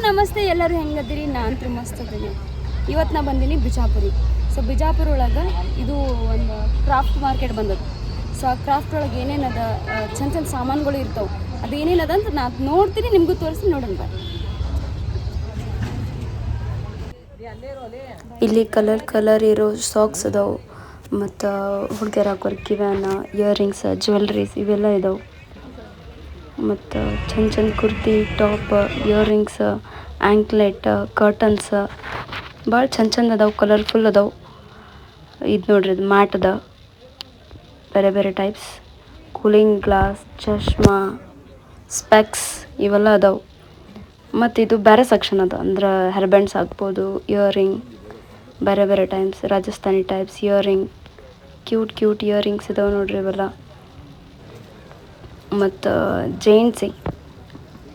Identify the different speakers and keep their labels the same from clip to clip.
Speaker 1: ನಮಸ್ತೆ ಎಲ್ಲರೂ ಹೆಂಗದಿರಿ ನಾನು ಮಸ್ತ್ ಅದೀನಿ ಇವತ್ತು ನಾ ಬಂದೀನಿ ಬಿಜಾಪುರಿಗೆ ಸೊ ಬಿಜಾಪುರ ಒಳಗೆ ಇದು ಒಂದು ಕ್ರಾಫ್ಟ್ ಮಾರ್ಕೆಟ್ ಬಂದದ್ದು ಸೊ ಆ ಕ್ರಾಫ್ಟ್ ಒಳಗೆ ಏನೇನದ ಚಂದ ಚಂದ ಸಾಮಾನುಗಳು ಇರ್ತಾವೆ ಅದು ಏನೇನದ ಅಂತ ನಾನು ನೋಡ್ತೀನಿ ನಿಮಗೂ ತೋರಿಸಿ ನೋಡೋಣ ಬಾ
Speaker 2: ಇಲ್ಲಿ ಕಲರ್ ಇರೋ ಸಾಕ್ಸ್ ಅದಾವೆ ಮತ್ತು ಹುಡುಗಿಯರು ಹಾಕೋರು ಕಿವ್ಯಾನ ಇಯರಿಂಗ್ಸ್ ಜ್ಯುವೆಲ್ರೀಸ್ ಇವೆಲ್ಲ ಇದಾವೆ ಮತ್ತು ಚಂದ kurti top earrings anklet curtains ಭಾಳ ಚಂದ ಅದಾವೆ ಕಲರ್ಫುಲ್ ಅದಾವೆ ಇದು ನೋಡ್ರಿ ಇದು ಮ್ಯಾಟ್ ಅದ ಬೇರೆ ಟೈಪ್ಸ್ ಕೂಲಿಂಗ್ ಗ್ಲಾಸ್ ಚಶ್ಮಾ ಸ್ಪೆಕ್ಸ್ ಇವೆಲ್ಲ ಅದಾವೆ ಮತ್ತು ಇದು ಬೇರೆ ಸೆಕ್ಷನ್ ಅದ ಅಂದ್ರೆ ಹೇರ್ ಬ್ಯಾಂಡ್ಸ್ ಹಾಕ್ಬೋದು ಇಯರಿಂಗ್ ಬೇರೆ types Rajasthani types earring cute earrings ಇದಾವೆ ನೋಡ್ರಿ ಇವೆಲ್ಲ ಮತ್ತು ಜೆಂಟ್ಸಿಗೆ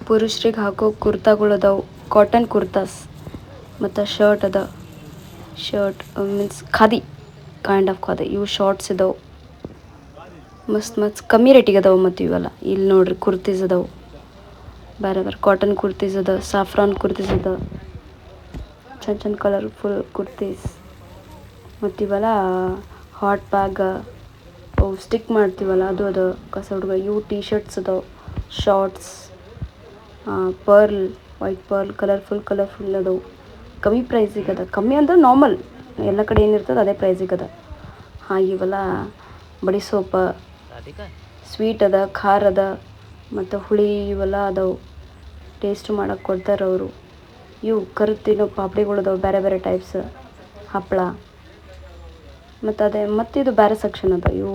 Speaker 2: ಪುರುಷರಿಗೆ ಹಾಕೋ ಕುರ್ತಾಗಳು ಅದಾವೆ ಕಾಟನ್ ಕುರ್ತಾಸ್ ಮತ್ತು ಶರ್ಟ್ ಅದ shirt means khadi kind of khadi ಇವು ಶಾರ್ಟ್ಸ್ ಇದಾವೆ ಮಸ್ತ್ ಕಮ್ಮಿ ರೇಟಿಗೆ ಅದಾವೆ ಮತ್ತು ಇವೆಲ್ಲ ಇಲ್ಲಿ ನೋಡ್ರಿ ಕುರ್ತೀಸ್ ಅದಾವೆ ಬೇರೆ ಕಾಟನ್ ಕುರ್ತೀಸ್ ಅದ ಸಾಫ್ರಾನ್ ಕುರ್ತೀಸ್ ಅದ ಚಂದ ಕಲರ್ಫುಲ್ ಕುರ್ತೀಸ್ ಮತ್ತು ಇವೆಲ್ಲ ಹಾಟ್ ಬ್ಯಾಗ್ ಅವು ಸ್ಟಿಕ್ ಮಾಡ್ತೀವಲ್ಲ ಅದು ಅದ ಕಸ ಹುಡುಗ ಇವು ಟೀ ಶರ್ಟ್ಸ್ ಅದಾವೆ shorts pearl white pearl colourful ಅದಾವೆ ಕಮ್ಮಿ ಪ್ರೈಸಿಗೆ ಅದ ಕಮ್ಮಿ ಅಂದ್ರೆ ನಾರ್ಮಲ್ ಎಲ್ಲ ಕಡೆ ಏನಿರ್ತದೆ ಅದೇ ಪ್ರೈಸಿಗೆ ಅದ ಇವೆಲ್ಲ ಬಡಿ ಸೋಪ ಸ್ವೀಟ್ ಅದ ಖಾರ ಅದ ಮತ್ತು ಹುಳಿ ಇವೆಲ್ಲ ಅದಾವೆ ಟೇಸ್ಟ್ ಮಾಡಕ್ಕೆ ಕೊಡ್ತಾರೆ ಅವರು ಇವು ಕರುತ್ತಿನೋ ಪಾಪಡಿಗಳು ಅದಾವೆ ಬೇರೆ ಟೈಪ್ಸ್ ಹಪ್ಪಳ ಮತ್ತು ಇದು ಬೇರೆ ಸೆಕ್ಷನ್ ಅದ ಇವು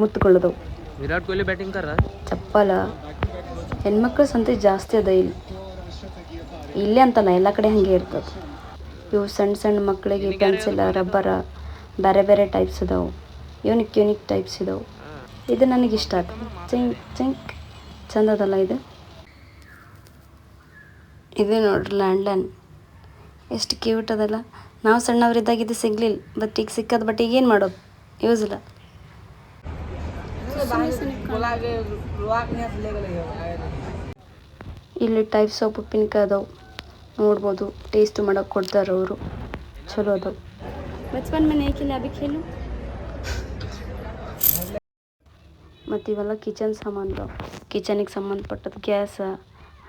Speaker 2: ಮುತ್ತುಗಳದವು
Speaker 3: ವಿರಾಟ್ ಕೊಹ್ಲಿ ಬ್ಯಾಟಿಂಗ್ ಕರ
Speaker 2: ಚಪ್ಪಲ ಹೆಣ್ಮಕ್ಳು ಸಂತೆ ಜಾಸ್ತಿ ಅದ ಇಲ್ಲೇ ಅಂತಲ್ಲ ಎಲ್ಲ ಕಡೆ ಹಾಗೆ ಇರ್ತದೆ ಇವು ಸಣ್ಣ ಮಕ್ಕಳಿಗೆ ಪೆನ್ಸಿಲ್ ರಬ್ಬರ ಬೇರೆ ಟೈಪ್ಸ್ ಅದಾವೆ ಯೂನಿಕ್ ಟೈಪ್ಸ್ ಇದಾವೆ ಇದು ನನಗೆ ಇಷ್ಟ ಆಗ್ತದೆ ಚಿಂಕ್ ಚಂದ ಅದಲ್ಲ ಇದು ನೋಡ್ರಿ ಲ್ಯಾಂಡ್ಲೈನ್ ಎಷ್ಟು ಕ್ಯೂಟ್ ಅದಲ್ಲ ನಾವು ಸಣ್ಣವರಿದ್ದಾಗ ಇದು ಸಿಗಲಿಲ್ಲ ಬಟ್ ಈಗ ಸಿಕ್ಕದ ಬಟ್ ಈಗ ಏನು ಮಾಡೋದು ಯೂಸ್ ಇಲ್ಲ ಇಲ್ಲಿ ಟೈಪ್ಸ್ ಆಫ್ ಉಪ್ಪಿನಕಾಯಿ ಅದಾವೆ ನೋಡ್ಬೋದು ಟೇಸ್ಟ್ ಮಾಡೋಕೆ ಕೊಡ್ತಾರೆ ಅವರು ಚಲೋ ಅದಾವೆ
Speaker 1: बचपन में नहीं खेले अभी खेलो
Speaker 2: ಮತ್ತು ಇವೆಲ್ಲ ಕಿಚನ್ ಸಾಮಾನು ಅದಾವೆ ಕಿಚನಿಗೆ ಸಂಬಂಧಪಟ್ಟದ್ದು ಗ್ಯಾಸ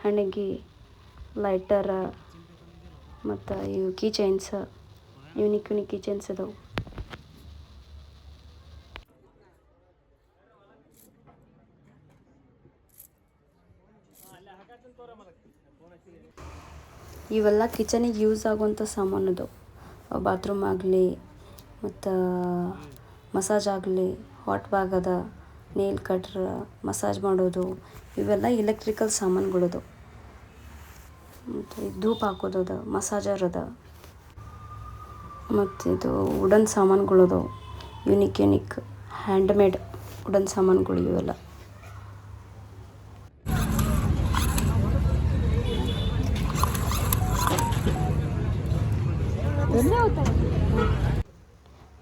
Speaker 2: ಹಣಗಿ ಲೈಟರ ಮತ್ತು ಇವು key chains unique key chains ಅದಾವೆ ಇವೆಲ್ಲ ಕಿಚನಿಗೆ ಯೂಸ್ ಆಗುವಂಥ ಸಾಮಾನು ಅದಾವೆ ಬಾತ್ರೂಮ್ ಆಗಲಿ ಮತ್ತು ಮಸಾಜ್ ಆಗಲಿ ಹಾಟ್ ಬ್ಯಾಗ್ ಅದ ನೇಲ್ ಕಟ್ರ್ ಮಸಾಜ್ ಮಾಡೋದು ಇವೆಲ್ಲ ಎಲೆಕ್ಟ್ರಿಕಲ್ ಸಾಮಾನುಗಳದು ಮತ್ತು ಧೂಪ ಹಾಕೋದು ಮಸಾಜರ್ ಅದ ಮತ್ತು ಇದು ವುಡನ್ ಸಾಮಾನುಗಳು ಅದಾವೆ ಯೂನಿಕ್ ಹ್ಯಾಂಡ್ಮೇಡ್ ವುಡನ್ ಸಾಮಾನುಗಳು ಇವೆಲ್ಲ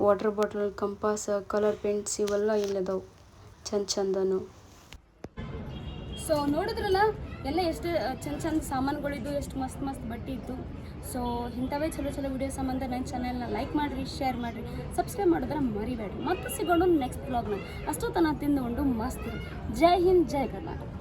Speaker 2: water bottle compass colour paints ಇವೆಲ್ಲ ಇಲ್ಲದಾವೆ ಚಂದನು
Speaker 1: ಸೊ ನೋಡಿದ್ರಲ್ಲ ಎಲ್ಲ ಎಷ್ಟು ಚಂದ ಸಾಮಾನುಗಳಿದ್ದು ಎಷ್ಟು ಮಸ್ತ್ ಬಟ್ಟೆ ಇತ್ತು ಸೊ ಇಂಥವೇ ಚಲೋ ವಿಡಿಯೋ ಸಂಬಂಧ ನನ್ನ ಚಾನೆಲ್ನ ಲೈಕ್ ಮಾಡಿರಿ ಶೇರ್ ಮಾಡಿರಿ ಸಬ್ಸ್ಕ್ರೈಬ್ ಮಾಡಿದ್ರೆ ಮರಿಬೇಡ್ರಿ ಮತ್ತೆ ಸಿಗೋಣ ನೆಕ್ಸ್ಟ್ ಬ್ಲಾಗ್ನ ಅಷ್ಟೊತ್ತನ ತಿಂದುಕೊಂಡು ಮಸ್ತ್ ಜೈ ಹಿಂದ್ ಜೈ ಕರ್ನಾಟಕ.